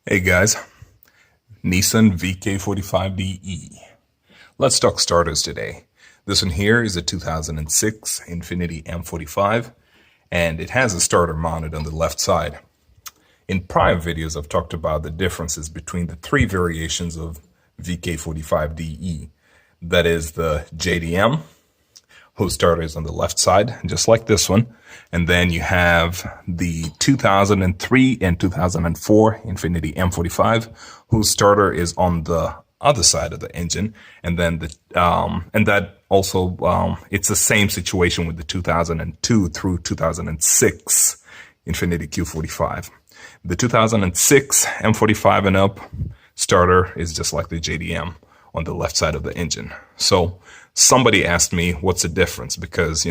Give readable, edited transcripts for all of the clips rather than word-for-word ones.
Hey guys, Nissan VK45DE. Let's talk starters today. This one here is a 2006 Infiniti M45, and it has a starter mounted on the left side. In prior videos, I've talked about the differences between the three variations of VK45DE. That is the JDM, whose starter is on the left side, just like this one. And then you have the 2003 and 2004 Infiniti M45, whose starter is on the other side of the engine. And then that also, it's the same situation with the 2002 through 2006 Infiniti Q45. The 2006 M45 and up starter is just like the JDM on the left side of the engine. So somebody asked me what's the difference, because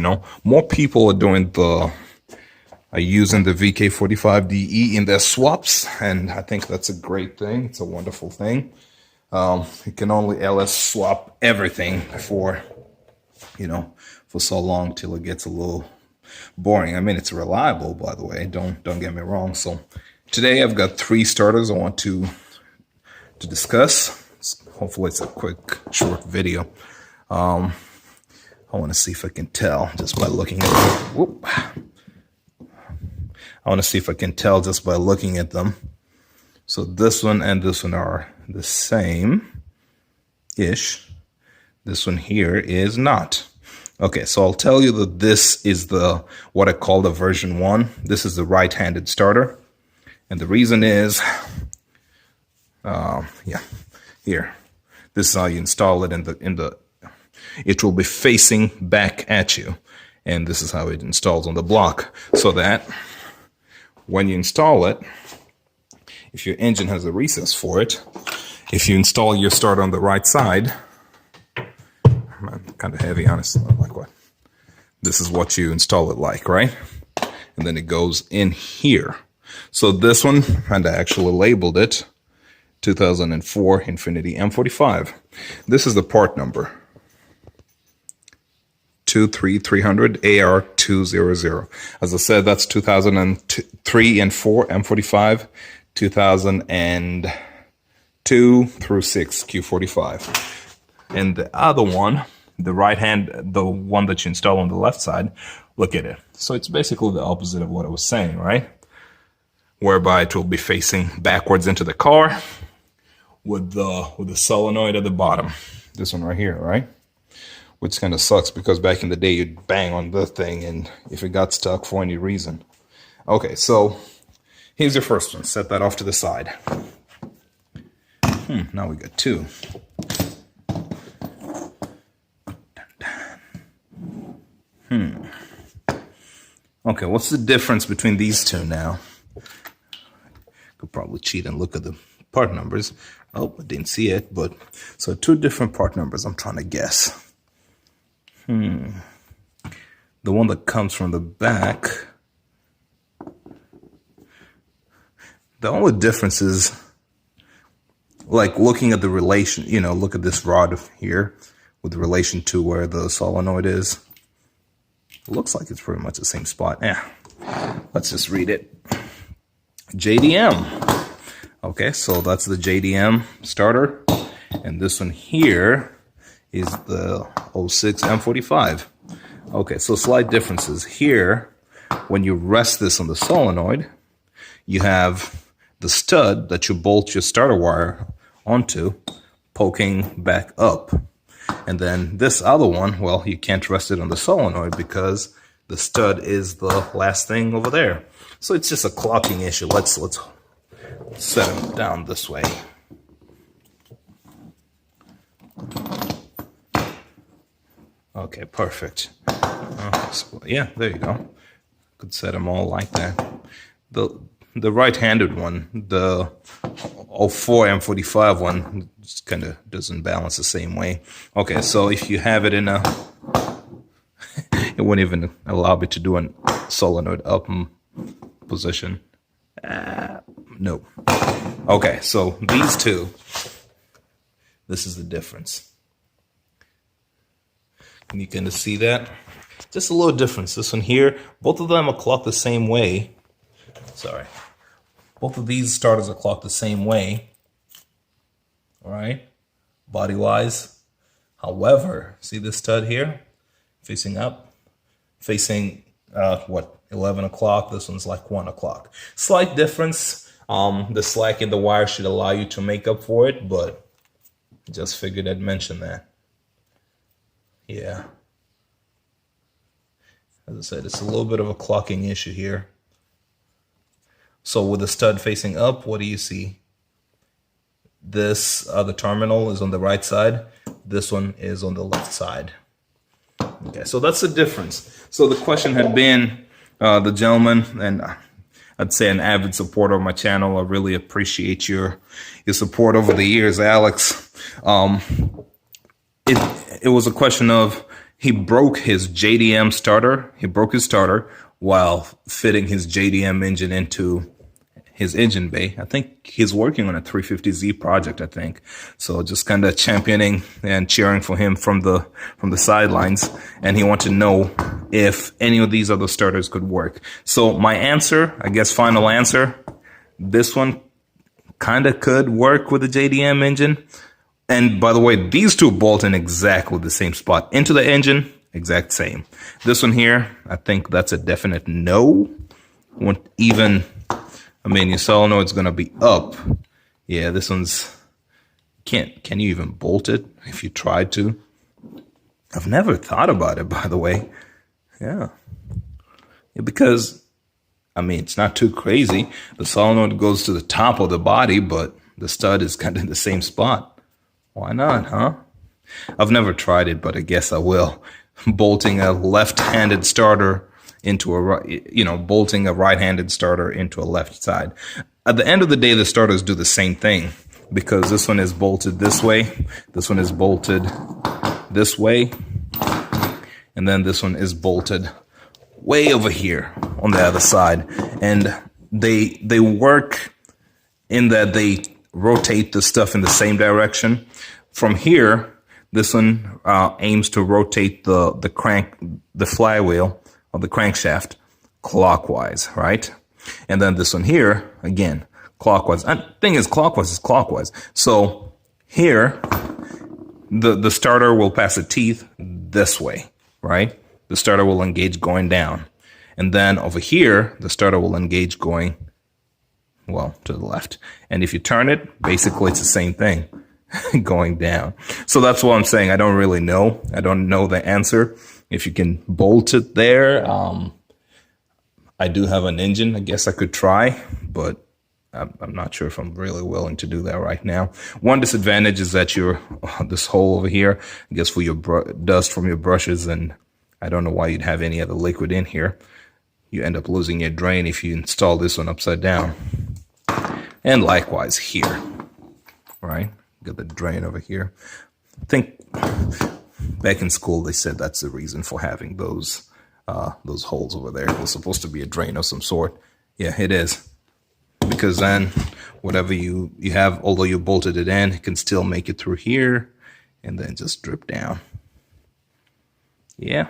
more people are using the VK45DE in their swaps, and I think that's a great thing. It's a wonderful thing. You can only LS swap everything for so long till it gets a little boring. I mean, it's reliable, by the way, don't get me wrong. So today I've got three starters I want to discuss. Hopefully it's a quick, short video. I want to see if I can tell just by looking at them. I want to see if I can tell just by looking at them. So this one and this one are the same-ish. This one here is not. Okay, so I'll tell you that this is what I call the version 1. This is the right-handed starter. And the reason is, here. This is how you install it it will be facing back at you. And this is how it installs on the block. So that when you install it, if your engine has a recess for it, if you install your starter on the right side, kind of heavy, honestly, like what? This is what you install it like, right? And then it goes in here. So this one, and I actually labeled it 2004 Infiniti M45. This is the part number 23300 AR200. As I said, that's 2003 and 4 M45, 2002 through 6 Q45. And the other one, the right hand, the one that you install on the left side, look at it. So it's basically the opposite of what I was saying, right? Whereby it will be facing backwards into the car with the solenoid at the bottom. This one right here, right? Which kind of sucks, because back in the day you'd bang on the thing and if it got stuck for any reason. Okay, so here's your first one. Set that off to the side. Now we got two. Okay, what's the difference between these two now? Could probably cheat and look at the part numbers. Oh, I didn't see it, but so two different part numbers I'm trying to guess. The one that comes from the back, the only difference is, like, looking at the relation, look at this rod here with relation to where the solenoid is. It looks like it's pretty much the same spot. Let's just read it. JDM. Okay, so that's the JDM starter. And this one here is the 06 M45. Okay, so slight differences. Here, when you rest this on the solenoid, you have the stud that you bolt your starter wire onto poking back up. And then this other one, well, you can't rest it on the solenoid because the stud is the last thing over there. So it's just a clocking issue. Let's set them down this way. Okay, perfect. So, yeah, there you go. Could set them all like that. The right-handed one, the 04 M45 one, just kind of doesn't balance the same way. Okay, so if you have it in a, it wouldn't even allow me to do a solenoid up position. No. Okay, so these two, this is the difference. Can you kind of see that? Just a little difference. This one here, both of them are clocked the same way. Sorry. Both of these starters are clocked the same way, all right, body-wise. However, see this stud here, facing up, facing, 11 o'clock. This one's like 1 o'clock. Slight difference. The slack in the wire should allow you to make up for it, but just figured I'd mention that. Yeah. As I said, it's a little bit of a clocking issue here. So with the stud facing up, what do you see? This other terminal is on the right side. This one is on the left side. Okay, so that's the difference. So the question had been, the gentleman, and I'd say an avid supporter of my channel. I really appreciate your support over the years, Alex. It was a question of he broke his JDM starter. He broke his starter while fitting his JDM engine into his engine bay. I think he's working on a 350Z project, I think. So just kind of championing and cheering for him from the sidelines. And he wanted to know if any of these other starters could work. So my answer, I guess final answer, this one kind of could work with the JDM engine. And by the way, these two bolt in exactly the same spot into the engine, exact same. This one here, I think that's a definite no. Won't even, I mean, your solenoid's gonna be up. Yeah, this one's, can you even bolt it if you tried to? I've never thought about it, by the way. Yeah, because, I mean, it's not too crazy. The solenoid goes to the top of the body, but the stud is kind of in the same spot. Why not, huh? I've never tried it, but I guess I will. Bolting a left-handed starter into a right, bolting a right-handed starter into a left side. At the end of the day, the starters do the same thing because this one is bolted this way, this one is bolted this way, and then this one is bolted way over here on the other side. And they work in that they rotate the stuff in the same direction. From here, this one aims to rotate the flywheel of the crankshaft clockwise, right? And then this one here, again, clockwise. And the thing is, clockwise is clockwise. So here, the starter will pass the teeth this way, right? The starter will engage going down. And then over here, the starter will engage going, well, to the left. And if you turn it, basically it's the same thing, going down. So that's what I'm saying. I don't really know. I don't know the answer. If you can bolt it there, I do have an engine. I guess I could try, but I'm not sure if I'm really willing to do that right now. One disadvantage is that this hole over here, I guess for your dust from your brushes, and I don't know why you'd have any other liquid in here. You end up losing your drain if you install this one upside down. And likewise here, right? Got the drain over here. I think back in school they said that's the reason for having those holes over there. It was supposed to be a drain of some sort. Yeah, it is. Because then whatever you have, although you bolted it in, it can still make it through here and then just drip down. Yeah,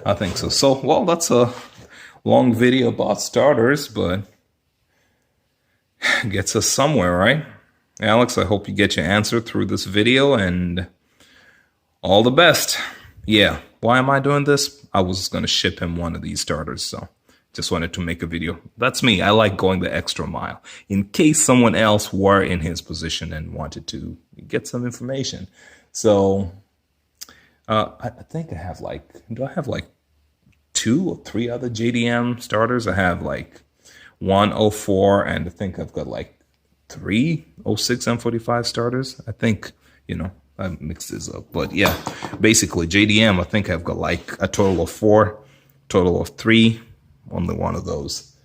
I think so. So, well, that's a long video about starters, but gets us somewhere, right? Alex, I hope you get your answer through this video, and all the best. Yeah, why am I doing this? I was going to ship him one of these starters, so just wanted to make a video. That's me. I like going the extra mile in case someone else were in his position and wanted to get some information. So I think I have do I have 2 or 3 other JDM starters? I have 104, and I think I've got 3 06 M45 starters. I think, I mixed this up, but yeah, basically JDM, I think I've got a total of 4, total of 3, only one of those.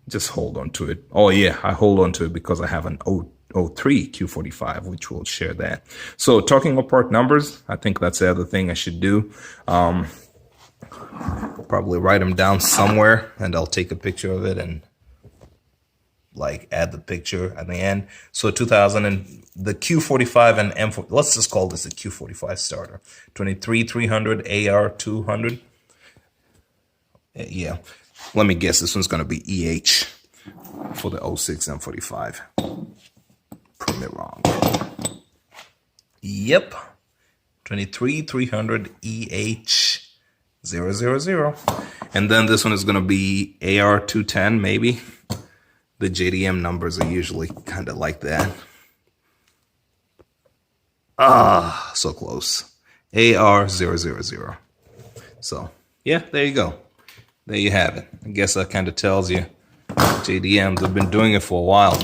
Just hold on to it. Oh yeah, I hold on to it because I have an 03 Q45, which will share that. So talking apart numbers, I think that's the other thing I should do. Probably write them down somewhere, and I'll take a picture of it and add the picture at the end. So 2000 and the Q45 and M4, let's just call this a Q45 starter. 23300 AR200. Yeah, let me guess, this one's going to be EH. for the 06 M45. Prove me wrong. Yep. 23300EH000. And then this one is going to be AR210 maybe. The JDM numbers are usually kind of like that. Ah, so close. AR000. So, yeah, there you go. There you have it. I guess that kind of tells you JDMs have been doing it for a while,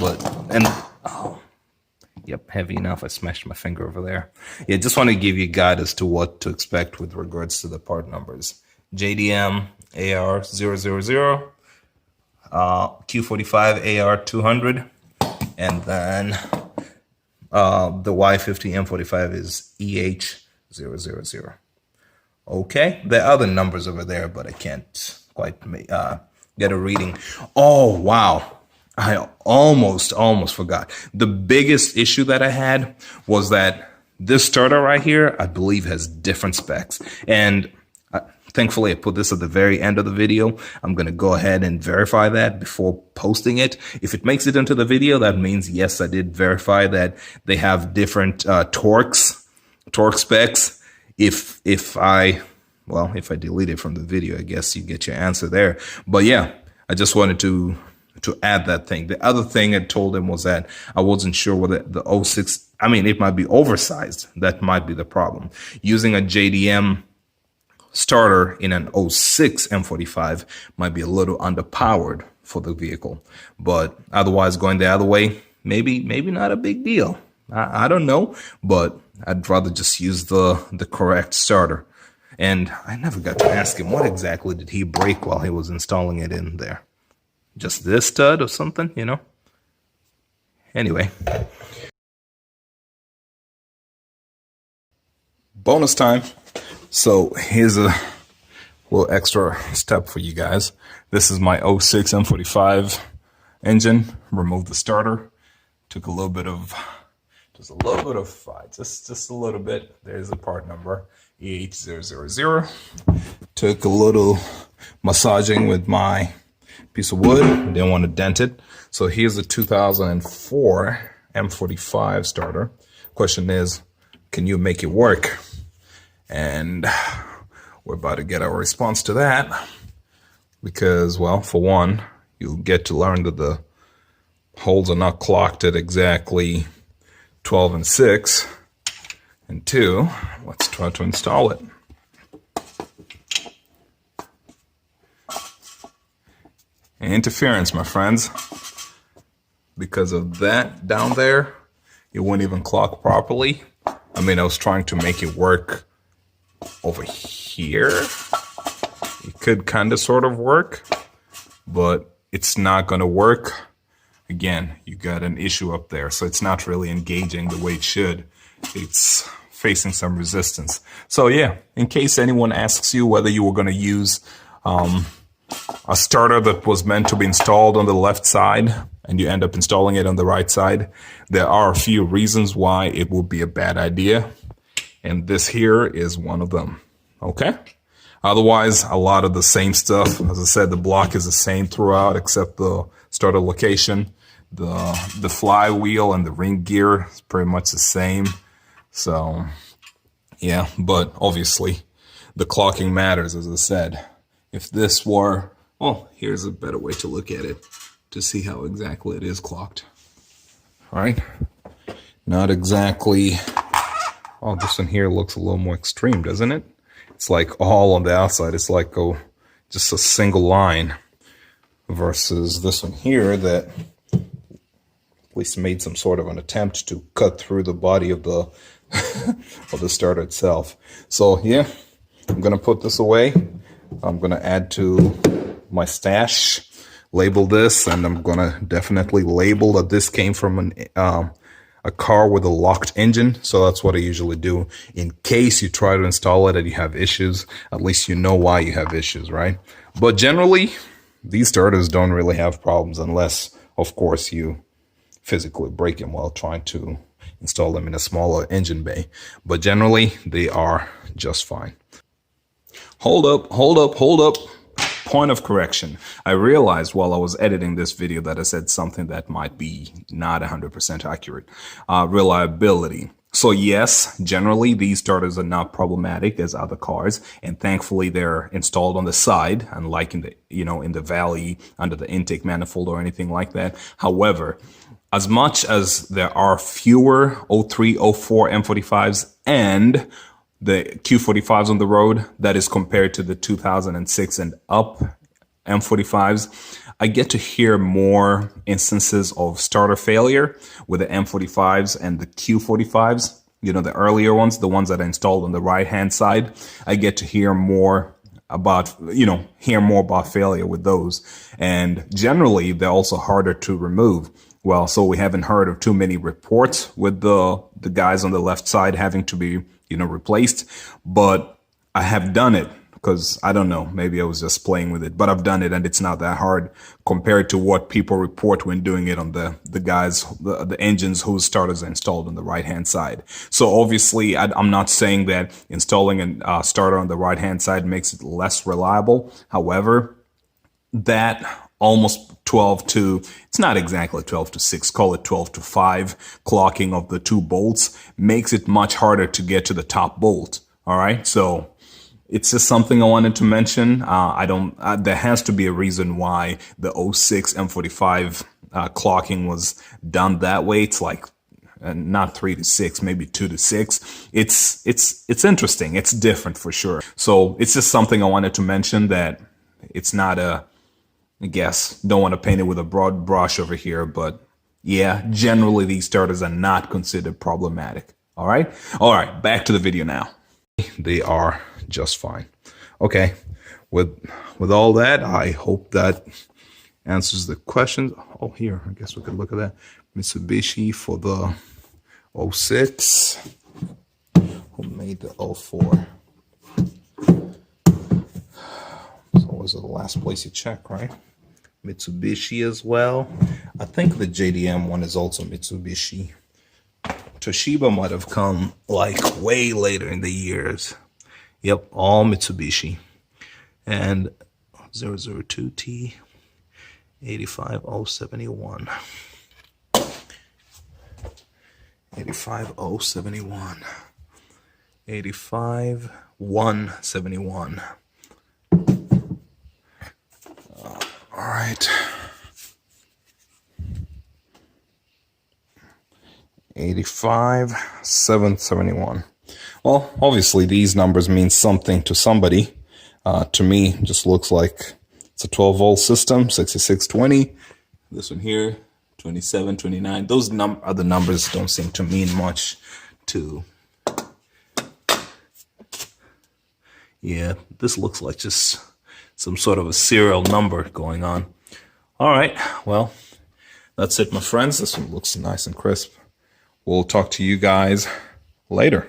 yep, heavy enough. I smashed my finger over there. Yeah, just want to give you a guide as to what to expect with regards to the part numbers. JDM AR000, Q45 AR200, and then the Y50 M45 is EH000. Okay, there are other numbers over there, but I can't quite get a reading. Oh, wow. I almost forgot. The biggest issue that I had was that this starter right here, I believe, has different specs. And thankfully, I put this at the very end of the video. I'm going to go ahead and verify that before posting it. If it makes it into the video, that means, yes, I did verify that they have different torque specs. If I delete it from the video, I guess you get your answer there. But yeah, I just wanted to add that thing. The other thing I told him was that I wasn't sure whether the 06, it might be oversized. That might be the problem. Using a JDM starter in an 06 M45 might be a little underpowered for the vehicle. But otherwise, going the other way, maybe not a big deal. I don't know, but I'd rather just use the correct starter. And I never got to ask him what exactly did he break while he was installing it in there. Just this stud or something, you know? Anyway. Bonus time. So here's a little extra step for you guys. This is my 06 M45 engine. Removed the starter. Took a little bit of just a little bit. There's the part number, EH000. Took a little massaging with my piece of wood. Didn't want to dent it. So here's a 2004 M45 starter. Question is, can you make it work? And we're about to get our response to that. Because, well, for one, you'll get to learn that the holes are not clocked at exactly 12 and 6. And two, let's try to install it. Interference, my friends. Because of that down there, it wouldn't even clock properly. I was trying to make it work over here. It could kind of sort of work, but it's not going to work. Again, you got an issue up there, so it's not really engaging the way it should. It's facing some resistance. So yeah, in case anyone asks you whether you were going to use a starter that was meant to be installed on the left side and you end up installing it on the right side, there are a few reasons why it would be a bad idea. And this here is one of them. Okay? Otherwise, a lot of the same stuff. As I said, the block is the same throughout except the starter location. The flywheel and the ring gear is pretty much the same. So, yeah, but obviously the clocking matters, as I said. If this were, well, here's a better way to look at it to see how exactly it is clocked. All right? Not exactly. Oh, this one here looks a little more extreme, doesn't it? It's like all on the outside. It's like just a single line versus this one here that at least made some sort of an attempt to cut through the body of the of the starter itself. So yeah, I'm gonna put this away. I'm gonna add to my stash, label this, and I'm gonna definitely label that this came from a car with a locked engine. So that's what I usually do. In case you try to install it and you have issues, at least you know why you have issues, right? But generally, these starters don't really have problems unless, of course, you physically break them while trying to install them in a smaller engine bay. But generally, they are just fine. Hold up. Point of correction. I realized while I was editing this video that I said something that might be not 100% accurate. Reliability. So yes, generally these starters are not problematic as other cars, and thankfully they're installed on the side, unlike in the, in the valley under the intake manifold or anything like that. However, as much as there are fewer 03, 04 M45s and the Q45s on the road, that is compared to the 2006 and up M45s, I get to hear more instances of starter failure with the M45s and the Q45s, the earlier ones, the ones that are installed on the right-hand side. I get to hear more about, failure with those. And generally, they're also harder to remove. Well, so we haven't heard of too many reports with the guys on the left side having to be, replaced. But I have done it because I don't know, maybe I was just playing with it, but I've done it and it's not that hard compared to what people report when doing it on the guys, the engines whose starters are installed on the right-hand side. So obviously, I'm not saying that installing a starter on the right-hand side makes it less reliable. However, that almost 12 to, it's not exactly 12 to 6, call it 12 to 5 clocking of the two bolts makes it much harder to get to the top bolt. All right. So it's just something I wanted to mention. There has to be a reason why the 06 M45 clocking was done that way. It's like not 3 to 6, maybe 2 to 6. It's interesting. It's different for sure. So it's just something I wanted to mention, that it's not I guess, don't want to paint it with a broad brush over here, but yeah, generally these starters are not considered problematic. All right. Back to the video now. They are just fine. Okay. With all that, I hope that answers the questions. Oh, here, I guess we could look at that. Mitsubishi for the 06. Who made the 04? It's always the last place you check, right? Mitsubishi as well. I think the JDM one is also Mitsubishi. Toshiba might have come like way later in the years. Yep, all Mitsubishi. And 002T 85071. 85071. 85171. All right. 85771. Well, obviously these numbers mean something to somebody. To me, it just looks like it's a 12-volt system, 6620. This one here, 2729. Those other numbers don't seem to mean much to. Yeah, this looks like just some sort of a serial number going on. All right, well, that's it, my friends. This one looks nice and crisp. We'll talk to you guys later.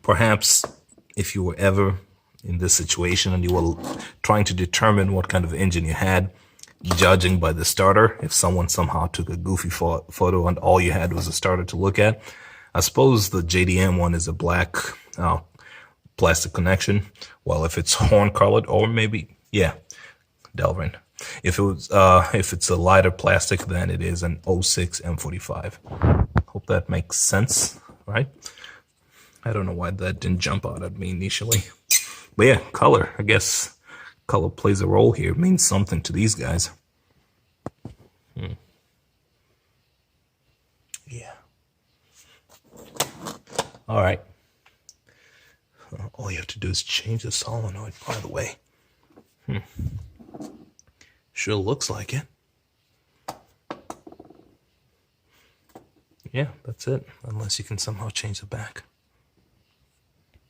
Perhaps if you were ever in this situation and you were trying to determine what kind of engine you had, judging by the starter, if someone somehow took a goofy photo and all you had was a starter to look at, I suppose the JDM one is a black plastic connection. Well, if it's horn colored, or maybe, yeah, Delrin. If it's a lighter plastic, then it is an 06 M45. Hope that makes sense, right? I don't know why that didn't jump out at me initially. But yeah, color. I guess color plays a role here. It means something to these guys. Yeah. All right. All you have to do is change the solenoid, by the way. Sure looks like it. Yeah, that's it. Unless you can somehow change the back.